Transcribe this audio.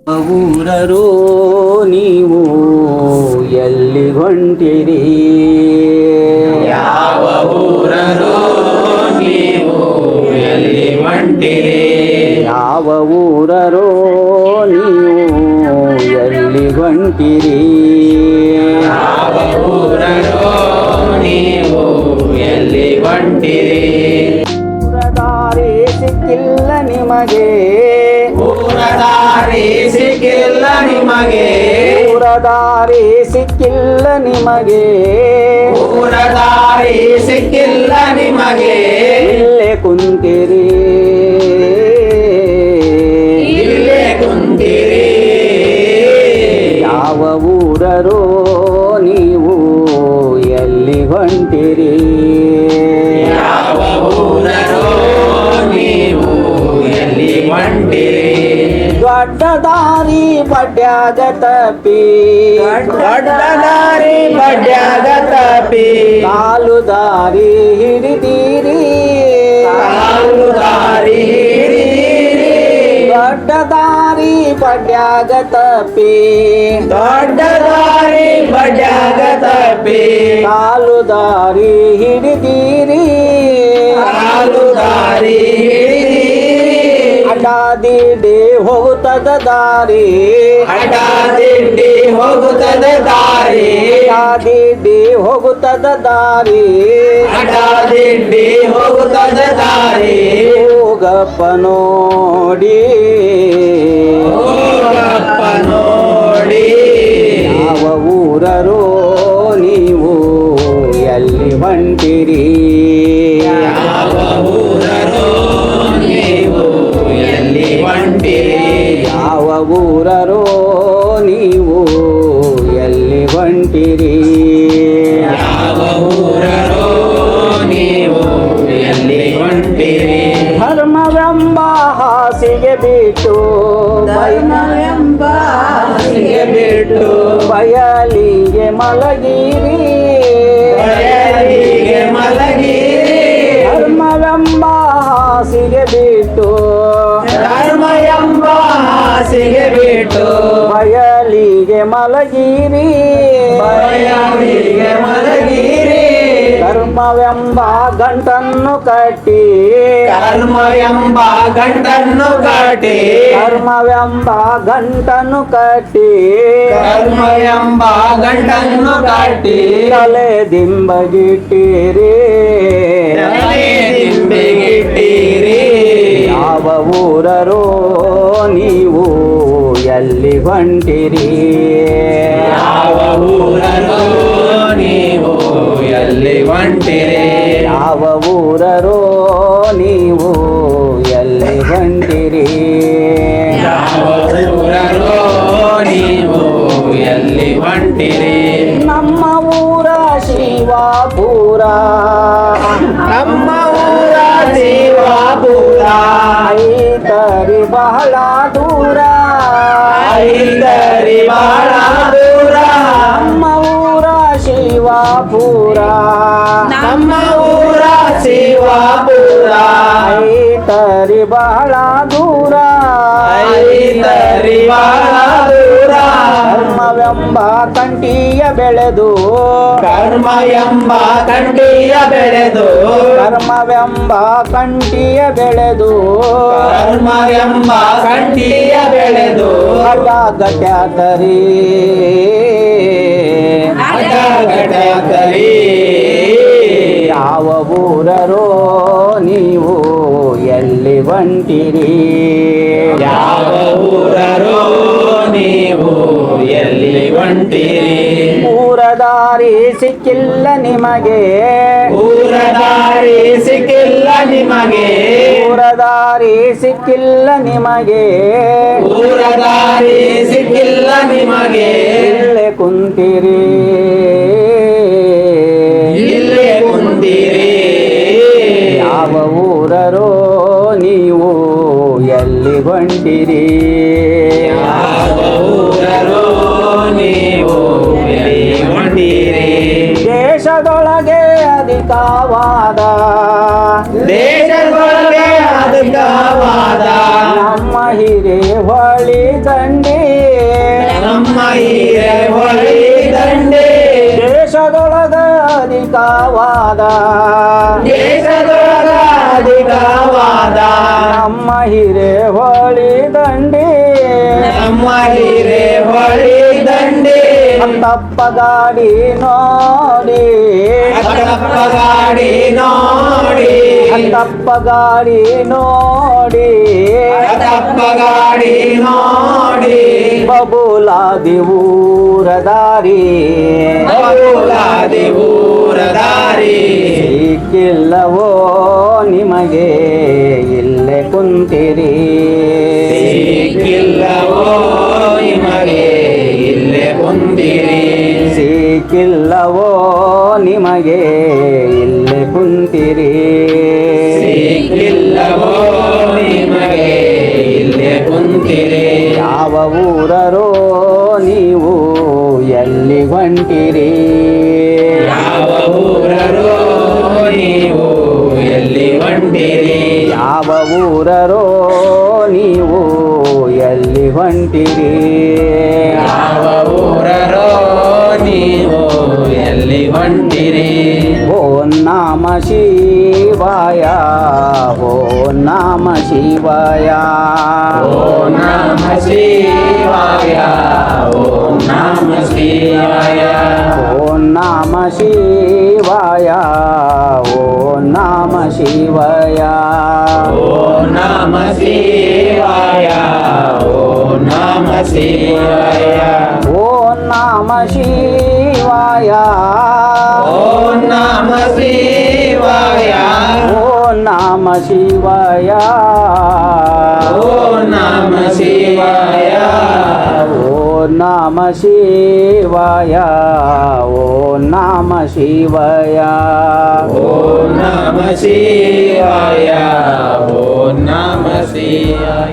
ಊರರೋ ನೀವು ಎಲ್ಲಿ ಹೊಂಟಿರಿ? ಯಾವ ಊರರೋ ನೀವು ಎಲ್ಲಿ ಹೊಂಟಿರಿ? ಯಾವ ಊರರೋ ನೀವು ಎಲ್ಲಿ ಹೊಂಟಿರಿ? ಯಾವ ಊರರೋ ನೀವು ಎಲ್ಲಿ ಹೊಂಟಿರಿ? ದಾರಿ ಸಿಕ್ಕಿಲ್ಲ ನಿಮಗೆ, ದಾರಿ ಸಿಕ್ಕಿಲ್ಲ ನಿಮಗೆ, ದಾರಿ ಸಿಕ್ಕಿಲ್ಲ ನಿಮಗೆ, ದಾರಿ ಸಿಕ್ಕಿಲ್ಲ ನಿಮಗೆ. ಇಲ್ಲೇ ಕುಂತಿರಿ, ಇಲ್ಲೇ ಕುಂತಿರಿ. ಯಾವ ಊರರೋ ನೀವು ಎಲ್ಲಿ ಹೊಂಟಿರಿ? ಯಾವ ಊರರೋ ನೀವು ಎಲ್ಲಿ ಹೊಂಟಿರಿ? ದೊಡ್ಡ ದಾರಿ ಬಡ್ಯಾಗ ತಪ್ಪಿ, ದೊಡ್ಡ ದಾರಿ ಬಡ್ಯಾಗ ತಪ್ಪಿ, ಕಾಲು ದಾರಿ ಹಿಡಿದಿರಿ, ಕಾಲು ದಾರಿ ಹಿಡಿದಿರಿ. ದೊಡ್ಡ ದಾರಿ ಬಡ್ಯಾಗ ತಪ್ಪಿ, ದೊಡ್ಡ ದಾರಿ ಬಡ್ಯಾಗ ತಪ್ಪಿ, ಕಾಲು ದಾರಿ ಹಿಡಿದಿರಿ, ಕಾಲು ದಾರಿ ಹಿಡಿದಿರಿ. ಅಡ್ಡಾದಿಡ್ಡಿ ಹೋಗುತ್ತದ ದಾರಿ, ಅಡ್ಡಾದಿಡ್ಡಿ ಹೋಗುತ್ತದೆ ದಾರಿ, ಅಡ್ಡಾದಿಡ್ಡಿ ಹೋಗುತ್ತದ ದಾರಿ, ಅಡ್ಡಾದಿಡ್ಡಿ ಹೋಗುತ್ತದೆ ದಾರಿ. ಹೋಗಪ್ಪ ನೋಡಿ, ಹೋಗಪ್ಪ ನೋಡಿ. ಯಾವ ಊರರೋ ನೀವು ಎಲ್ಲಿ ಹೊಂಟಿರಿ? ಯಾವ ಊರರೋ ನೀವು ಎಲ್ಲಿ ಹೊಂಟಿರಿ? ಯಾವ ಊರರೋ ನೀವು ಎಲ್ಲಿ ಹೊಂಟಿರಿ? ಯಾವ ಊರರೋ ನೀವು ಎಲ್ಲಿ ಹೊಂಟಿರಿ? ಧರ್ಮವೆಂಬ ಹಾಸಿಗೆ ಬಿಟ್ಟು, ಧರ್ಮವೆಂಬ ಹಾಸಿಗೆ ಬಿಟ್ಟು, ಬಯಲಿಗೆ ಮಲಗಿರಿ, ಬಯಲಿಗೆ ಮಲಗಿರಿ. ಧರ್ಮವೆಂಬ ಹಾಸಿಗೆ ಬಿಟ್ಟು, ಧರ್ಮ ಎಂಬ ಹಾಸಿಗೆ ಬಿಟ್ಟು, ಬಯಲಿಗೆ ಮಲಗಿರಿ, ಬಯಲಿಗೆ ಮಲಗಿರಿ. ಧರ್ಮವೆಂಬ ಗಂಟನ್ನು ಕಟ್ಟಿ, ಕರ್ಮ ಎಂಬ ಗಂಟನ್ನು ಕಟ್ಟಿ, ಧರ್ಮವೆಂಬ ಗಂಟನ್ನು ಕಟ್ಟಿ, ಕರ್ಮ ಎಂಬ ಗಂಟನ್ನು ಕಟ್ಟಿ, ತಲೆ ದಿಂಬಗಿಟ್ಟಿರಿ, ತಲೆ ದಿಂಬಿಗಿಟ್ಟಿರಿ. ಯಾವ ಊರರೋ ನೀವು ಎಲ್ಲಿ ಹೊಂಟಿರಿ? ಯಾವ ಊರರೋ ನೀವು ಎಲ್ಲಿ ಹೊಂಟಿರಿ? ಯಾವ ಊರರೋ ನೀವು ಎಲ್ಲಿ ಹೊಂಟಿರಿ? ಯಾವ ಊರರೋ ನೀವು ಎಲ್ಲಿ ಹೊಂಟಿರಿ? ನಮ್ಮ ಊರ ಶಿವಾಪುರ, ನಮ್ಮ ಊರ ಶಿವಾಪುರ, ಐತರಿ ಬಹಳ ದೂರ, ಐದರಿ ಬಹಳ ದೂರ. ನಮ್ಮ ಊರ ಶಿವಾಪುರ, ನಮ್ಮ ಊರ ಶಿವಾಪುರ, ಐತರಿ ಬಹಳ ದೂರ, ಐದರಿ ಬಹಳ ದೂರ. ಧರ್ಮವೆಂಬ ಕಂಠಿಯ ಬೆಳೆದು, ಕರ್ಮ ಎಂಬ ಕಂಠಿಯ ಬೆಳೆದು, ಧರ್ಮವೆಂಬ ಕಂಠಿಯ ಬೆಳೆದು, ಕರ್ಮ ಎಂಬ ಕಂಠಿಯ ಬೆಳೆದು, ಗಟ್ಯಾತರಿ, ಅಡ್ಡಗಟ್ಟರಿ. ಯಾವ ಊರರೋ ನೀವು ಎಲ್ಲಿ ಹೊಂಟಿರಿ? ಯಾವ ಊರರೋ ನೀವು ಎಲ್ಲಿ ಹೊಂಟಿರಿ? ಊರ ದಾರಿ ಸಿಕ್ಕಿಲ್ಲ ನಿಮಗೆ, ಊರ ದಾರಿ ಸಿಕ್ಕಿಲ್ಲ ನಿಮಗೆ, ಊರ ದಾರಿ ಸಿಕ್ಕಿಲ್ಲ ನಿಮಗೆ, ಊರ ದಾರಿ ಸಿಕ್ಕಿಲ್ಲ ನಿಮಗೆ. ಇಲ್ಲೇ ಕುಂತಿರಿ, ಇಲ್ಲೇ ಕುಂತಿರಿ. ಯಾವ ಊರರೋ ನೀವು ಎಲ್ಲಿ ಹೊಂಟಿರಿ? ಯಾವ ಊರರೋ ನೀವು ಎಲ್ಲಿ ಹೊಂಟಿರಿ? ದೇಶದೊಳಗೆ ಅಧಿಕವಾದ, ದೇಶದೊಳಗೆ ಅಧಿಕವಾದ ನಮ್ಮ ಹಿರೇಹೊಳಿ ದಂಡೆ, ಹಿರೇ ಹೊಳಿ ದಂಡೆ ದೇಶದೊಳಗ ಅಧಿಕವಾದ ದೇಶದೊಳಗ ಅಧಿಕವಾದ ನಮ್ಮ ಹಿರೇಹೊಳಿ ದಂಡಿ ನಮ್ಮ ಹಿರೇ ಹೊಳಿ ದಂಡೆ ತಪ್ಪ ಗಾಡಿ ನೋಡಿ ತಪ್ಪ ಗಾಡಿ ನೋಡಿ ತಪ್ಪ ಗಾಡಿ ನೋಡಿ ತಪ್ಪ ಗಾಡಿ ನೋಡಿ ಬಬುಲಾದಿ ಊರ ದಾರಿ ಬಬುಲಾದಿ ಊರ ದಾರಿ ಸಿಕ್ಕಿಲ್ಲವೋ ನಿಮಗೆ ಇಲ್ಲೇ ಕುಂತಿರಿ ಸಿಕ್ಕಿಲ್ಲವೋ ನಿಮಗೆ ಇಲ್ಲೇ ಕುಂತಿರಿ ಸಿಕ್ಕಿಲ್ಲವೋ ನಿಮಗೆ ಇಲ್ಲೇ ಕುಂತಿರಿ ಸಿಕ್ಕಿಲ್ಲವೋ ನಿಮಗೆ ಇಲ್ಲೇ ಕುಂತಿರಿ ಯಾವ ಊರರೋ ನೀವು ಎಲ್ಲಿ ಹೊಂಟಿರಿ ಯಾವ ಊರರೋ ನೀವು ಎಲ್ಲಿ ಹೊಂಟಿರಿ ಯಾವ ಊರರೋ ನೀವು ಎಲ್ಲಿ ಹೊಂಟಿರಿ ಯಾವ ಊರರೋ ನೀವು ಎಲ್ಲಿ ಹೊಂಟಿರಿ ಓಂ ನಮ ಶಿವಾಯ ಓಂ ನಮ ಶಿವಾಯ ಓಂ ನಮ ಶಿವಾಯ ಓಂ ನಮ ಶಿವಾಯ ಓಂ ನಮ ಶಿವಾಯ ಓಂ ನಮ ಶಿವಾಯ ಓಂ ನಮ ಶಿವಾಯ ಓಂ ನಮ ಶಿವಾಯ ಓಂ ನಮ ಶಿವಾಯ ಓಂ ನಮ ಶಿವಾಯ ಓಂ ನಮ ಶಿವಾಯ ಓಂ ನಮ ಶಿವಾಯ ಓಂ ನಮ ಶಿವಾಯ ಓಂ ನಮ ಶಿವಾಯ ಓಂ ನಮ ಶಿವಾಯ ಓಂ ನಮ ಶಿವಾಯ